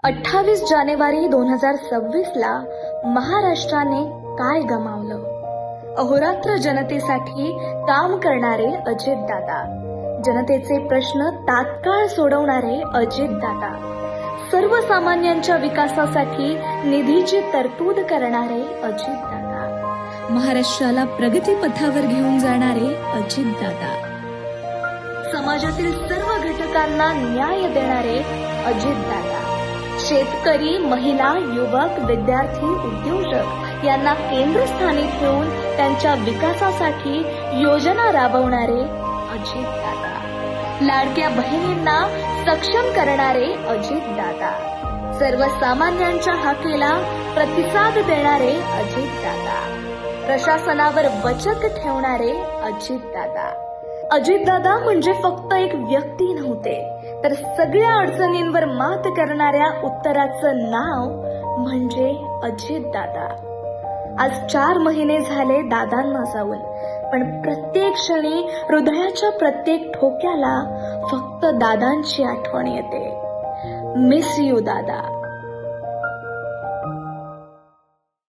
28 जानेवारी 2026 ला महाराष्ट्राने काय गमावलं? अहोरात्र जनतेसाठी काम करणारे अजितदादा, जनतेचे प्रश्न तात्काळ सोडवणारे अजितदादा, सर्वसामान्यांच्या विकासासाठी निधीची तरतूद करणारे अजितदादा, महाराष्ट्राला प्रगतीपथावर घेऊन जाणारे अजितदादा, समाजातील सर्व घटकांना न्याय देणारे अजितदादा, शेतकरी, महिला, युवक, विद्यार्थी, उद्योजक यांना केंद्रस्थानी ठेवून त्यांच्या विकासासाठी योजना राबवणारे अजितदादा, लाडक्या बहिणींना सक्षम करणारे अजितदादा, सर्वसामान्यांच्या हाकेला प्रतिसाद देणारे अजितदादा, प्रशासनावर वचक ठेवणारे अजितदादा. अजितदादा म्हणजे फक्त एक व्यक्ती नव्हते, तर सगळ्या अडचणींवर मात करणाऱ्या उत्तराचं नाव म्हणजे अजितदादा. आज 4 महिने झाले दादांना जाऊन, पण प्रत्येक क्षणी हृदयाच्या प्रत्येक ठोक्याला फक्त दादांची आठवण येते. मिस यू दादा.